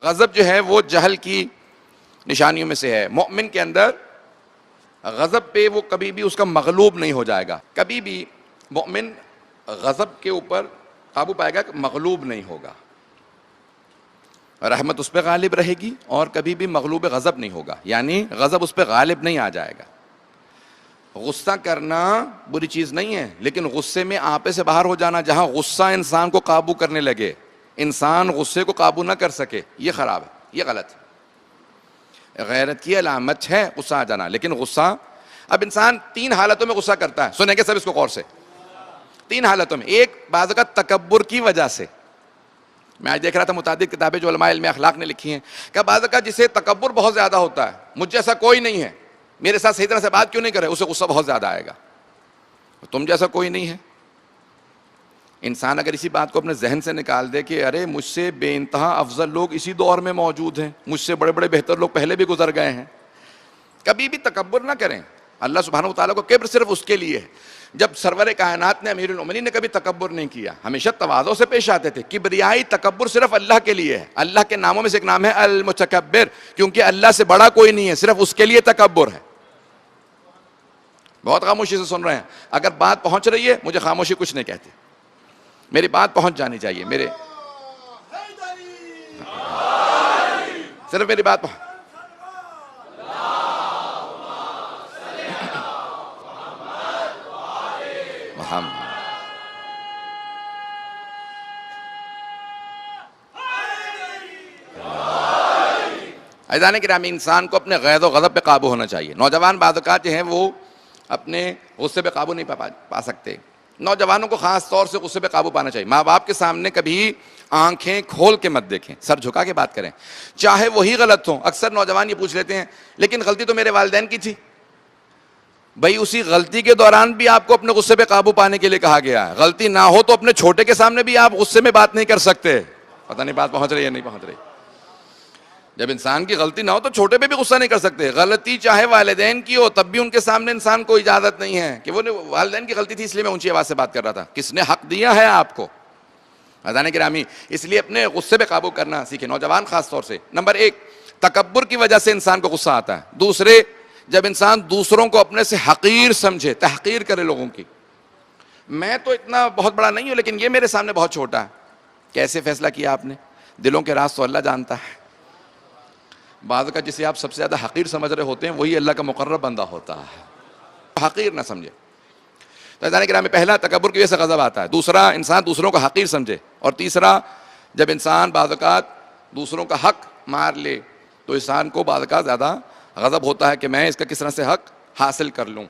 غضب جو ہے وہ جہل کی نشانیوں میں سے ہے۔ مومن کے اندر غضب پہ وہ کبھی بھی اس کا مغلوب نہیں ہو جائے گا، کبھی بھی مومن غضب کے اوپر قابو پائے گا کہ مغلوب نہیں ہوگا، رحمت اس پہ غالب رہے گی اور کبھی بھی مغلوب غضب نہیں ہوگا، یعنی غضب اس پہ غالب نہیں آ جائے گا۔ غصہ کرنا بری چیز نہیں ہے، لیکن غصے میں آپے سے باہر ہو جانا، جہاں غصہ انسان کو قابو کرنے لگے، انسان غصے کو قابو نہ کر سکے، یہ خراب ہے، یہ غلط ہے۔ غیرت کی علامت ہے غصہ آ جانا، لیکن غصہ اب انسان تین حالتوں میں غصہ کرتا ہے، سنیں گے سب اس کو غور سے، تین حالتوں میں۔ ایک بعض اوقات تکبر کی وجہ سے، میں آج دیکھ رہا تھا متعدد کتابیں جو علماء علم اخلاق نے لکھی ہیں کہ بعض اوقات جسے تکبر بہت زیادہ ہوتا ہے، مجھ جیسا کوئی نہیں ہے، میرے ساتھ صحیح طرح سے بات کیوں نہیں کرے، اسے غصہ بہت زیادہ آئے گا، تم جیسا کوئی نہیں ہے۔ انسان اگر اسی بات کو اپنے ذہن سے نکال دے کہ ارے مجھ سے بے انتہا افضل لوگ اسی دور میں موجود ہیں، مجھ سے بڑے بڑے بہتر لوگ پہلے بھی گزر گئے ہیں، کبھی بھی تکبر نہ کریں۔ اللہ سبحانہ وتعالیٰ کو کبر صرف اس کے لیے ہے۔ جب سرور کائنات نے، امیر المومنین نے کبھی تکبر نہیں کیا، ہمیشہ تواضع سے پیش آتے تھے۔ کبریائی تکبر صرف اللہ کے لیے ہے، اللہ کے ناموں میں سے ایک نام ہے المتکبر، کیونکہ اللہ سے بڑا کوئی نہیں ہے، صرف اس کے لیے تکبر ہے۔ بہت خاموشی سے سن رہے ہیں، اگر بات پہنچ رہی ہے مجھے خاموشی کچھ نہیں کہتی، میری بات پہنچ جانی چاہیے، صرف میری بات عزیزان گرامی، انسان کو اپنے غیظ و غضب پہ قابو ہونا چاہیے۔ نوجوان بعض اوقات جو ہیں وہ اپنے غصے پہ قابو نہیں پا سکتے، نوجوانوں کو خاص طور سے غصے پہ قابو پانا چاہیے۔ ماں باپ کے سامنے کبھی آنکھیں کھول کے مت دیکھیں، سر جھکا کے بات کریں، چاہے وہی غلط ہوں۔ اکثر نوجوان یہ پوچھ لیتے ہیں لیکن غلطی تو میرے والدین کی تھی۔ بھائی اسی غلطی کے دوران بھی آپ کو اپنے غصے پہ قابو پانے کے لیے کہا گیا ہے۔ غلطی نہ ہو تو اپنے چھوٹے کے سامنے بھی آپ غصے میں بات نہیں کر سکتے۔ پتہ نہیں بات پہنچ رہی ہے نہیں پہنچ رہی۔ جب انسان کی غلطی نہ ہو تو چھوٹے پہ بھی غصہ نہیں کر سکتے۔ غلطی چاہے والدین کی ہو تب بھی ان کے سامنے انسان کو اجازت نہیں ہے کہ وہ والدین کی غلطی تھی اس لیے میں اونچی آواز سے بات کر رہا تھا۔ کس نے حق دیا ہے آپ کو؟ عزیزان گرامی، اس لیے اپنے غصے پہ قابو کرنا سیکھیں، نوجوان خاص طور سے۔ نمبر ایک، تکبر کی وجہ سے انسان کو غصہ آتا ہے۔ دوسرے، جب انسان دوسروں کو اپنے سے حقیر سمجھے، تحقیر کرے لوگوں کی، میں تو اتنا بہت بڑا نہیں ہوں لیکن یہ میرے سامنے بہت چھوٹا ہے۔ کیسے فیصلہ کیا آپ نے؟ دلوں کے راز تو اللہ جانتا ہے۔ بعض کا جسے آپ سب سے زیادہ حقیر سمجھ رہے ہوتے ہیں وہی اللہ کا مقرب بندہ ہوتا ہے، حقیر نہ سمجھے۔ تو عزیزان گرامی، پہلا تکبر کی وجہ سے غضب آتا ہے، دوسرا انسان دوسروں کو حقیر سمجھے، اور تیسرا جب انسان بعض اوقات دوسروں کا حق مار لے تو انسان کو بعض اوقات زیادہ غضب ہوتا ہے کہ میں اس کا کس طرح سے حق حاصل کر لوں۔